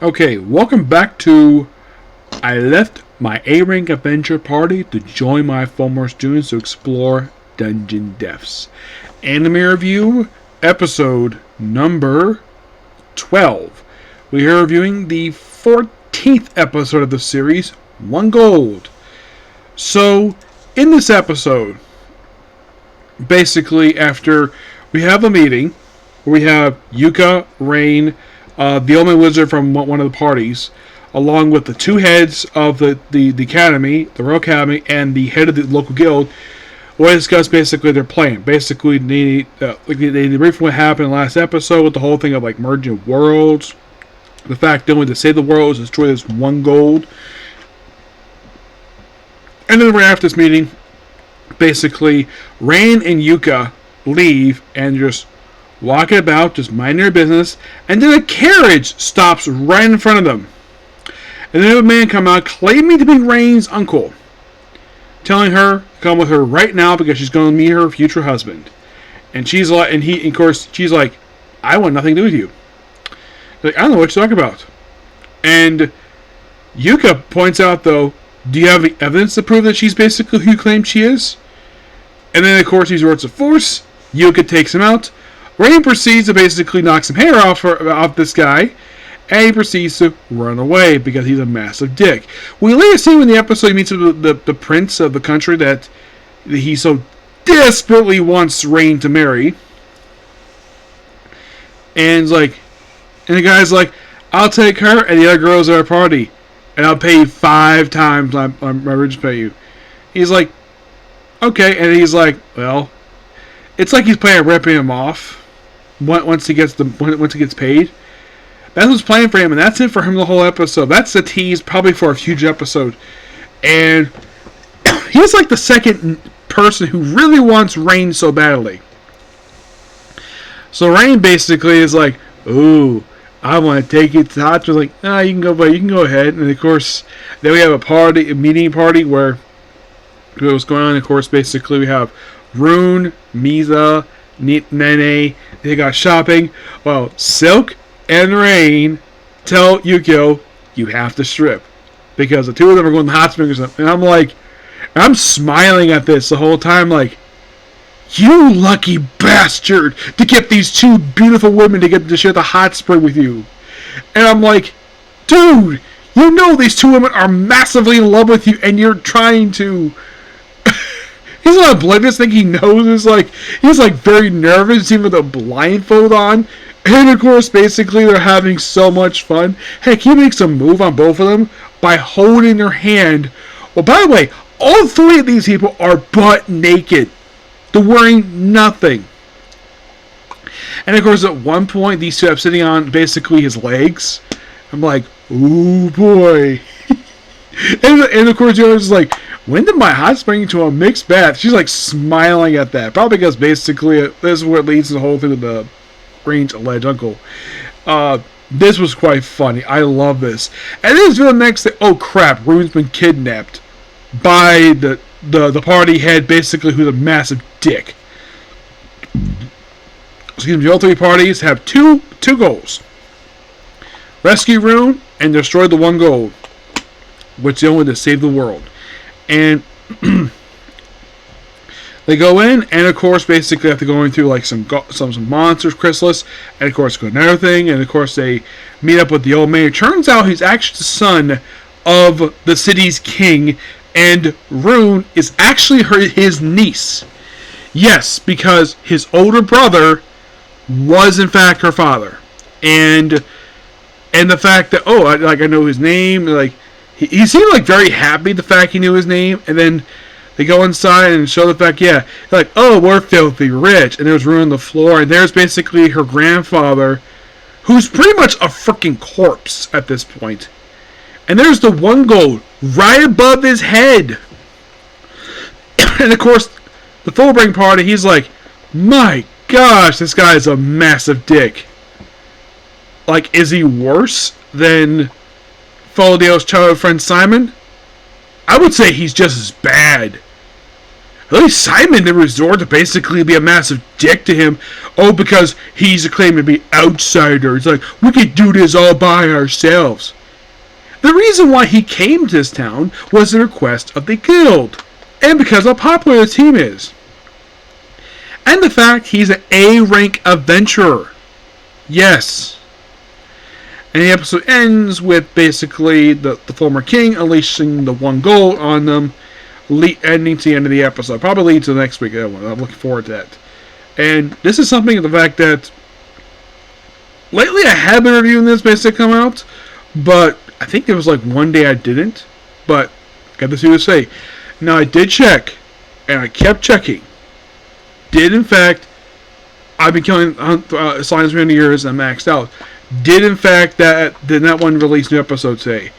Okay, welcome back to I left my A-Rank Adventure Party to join my former students to explore Dungeon Depths. Anime Review, episode number 12. We are reviewing the 14th episode of the series, One Gold. So, in this episode, basically after we have a meeting, we have Yuka, Rain, the old man wizard from one of the parties, along with the two heads of the academy, the Royal Academy, and the head of the local guild, will discuss basically their plan. Basically, they brief what happened in the last episode with the whole thing of like merging worlds, the fact that only to save the world is destroy this one gold, and then right after this meeting, basically, Rain and Yuka leave and just walking about, just minding their business, and then a carriage stops right in front of them. And then a man comes out claiming to be Rain's uncle, telling her to come with her right now because she's going to meet her future husband. And she's like, of course, she's like, I want nothing to do with you. Like, I don't know what you're talking about. And Yuka points out, though, do you have any evidence to prove that she's basically who you claim she is? And then, of course, he resorts to force. Yuka takes him out. Rain proceeds to basically knock some hair off this guy, and he proceeds to run away because he's a massive dick. We later see in the episode he meets the prince of the country that he so desperately wants Rain to marry. And the guy's like, I'll take her and the other girls at our party, and I'll pay you 5 times my original pay you. He's like, okay, and he's like, well, it's like he's playing ripping him off. Once he gets paid, that's what's playing for him, and that's it for him the whole episode. That's the tease, probably for a future episode. And he's like the second person who really wants Rain so badly. So Rain basically is like, "Ooh, I want to take you to the hot." Like, you can go, but you can go ahead. And of course, then we have a meeting party where what's going on. Of course, basically we have Rune, Misa, Nene. They got shopping. Well, Silk and Rain tell Yukio, you have to strip. Because the two of them are going to hot springs. And I'm smiling at this the whole time like, you lucky bastard to get these two beautiful women to get to share the hot spring with you. And I'm like, dude, you know these two women are massively in love with you and you're trying to... He's not oblivious, think he knows. He's very nervous, even with a blindfold on. And of course, basically, they're having so much fun. Heck, he makes a move on both of them by holding their hand. Well, by the way, all 3 of these people are butt naked. They're wearing nothing. And of course, at one point, these two are sitting on basically his legs. I'm like, ooh boy. and of course, yours is like, when did my hot spring into a mixed bath? She's like smiling at that. Probably because basically this is what leads to the whole thing of the Rain's alleged uncle. This was quite funny. I love this. And then the next thing, oh crap, Rune's been kidnapped by the party head, basically, who's a massive dick. Excuse me, all 3 parties have two goals. Rescue Rune and destroy the one gold, which is the only way to save the world. And they go in, and of course, basically after going through like some monsters, Chrysalis, and of course, another thing, and of course, they meet up with the old man. It turns out he's actually the son of the city's king, and Rune is actually his niece. Yes, because his older brother was in fact her father, and the fact that I know his name, like. He seemed like very happy the fact he knew his name, and then they go inside and show the fact, like, oh, we're filthy rich, and there's Rune on the floor, and there's basically her grandfather, who's pretty much a freaking corpse at this point. And there's the one gold right above his head. And of course, the Fullbring party, he's like, my gosh, this guy is a massive dick. Like, is he worse than Foldeo's childhood friend Simon? I would say he's just as bad. At least Simon didn't resort to basically be a massive dick to him. Oh, because he's claiming to be outsider. It's like, we could do this all by ourselves. The reason why he came to this town was the request of the guild. And because how popular the team is. And the fact he's an A-rank adventurer. Yes. And the episode ends with basically the former king unleashing the one goal on them, ending to the end of the episode. Probably leads to the next week. I'm looking forward to that. And this is something, the fact that lately I have been reviewing this basically come out, but I think there was like one day I didn't. But got to see what to say. Now I did check, and I kept checking. Did in fact, I've been killing Silence for many years and maxed out. Did in fact did that one release new episode today?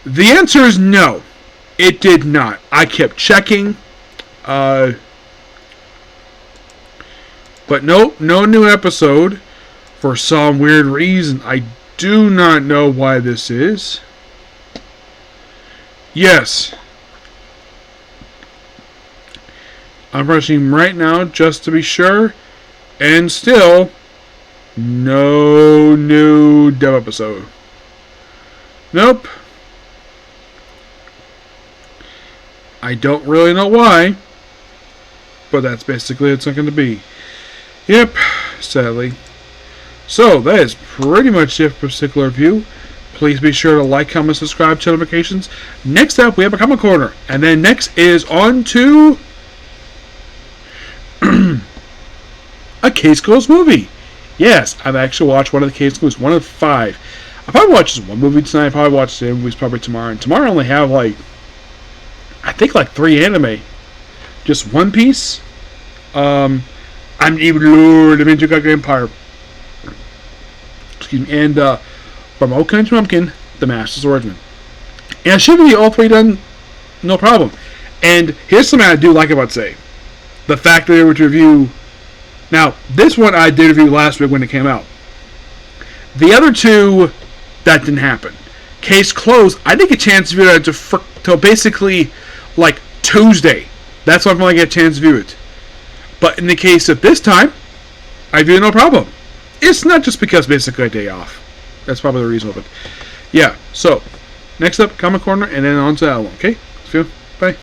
The answer is no. It did not. I kept checking. But nope, no new episode. For some weird reason. I do not know why this is. Yes. I'm pressing right now just to be sure. And still, no new dev episode. Nope. I don't really know why. But that's basically it's not going to be. Yep, sadly. So, that is pretty much it for particular review. Please be sure to like, comment, subscribe, turn notifications. Next up, we have a Comic Corner. And then next is on to a Case Closed movie. Yes, I've actually watched one of the Case Closed, one of 5. I probably watched just one movie tonight. I probably watch the movies probably tomorrow. And tomorrow I only have like, I think like 3 anime. Just One Piece. I'm Evil Lord of Injugaku Empire. Excuse me. And from Okan to Pumpkin, The Master Swordsman. And I should be all 3 done, no problem. And here's something I do like about say. The fact that they were to review. Now, this one I did review last week when it came out. The other 2, that didn't happen. Case Closed, I didn't get a chance to view it till basically like Tuesday. That's why I'm going to get a chance to view it. But in the case of this time, I view it no problem. It's not just because basically a day off. That's probably the reason of it. Yeah, so, next up, Comic Corner, and then on to that one, okay? See you. Bye.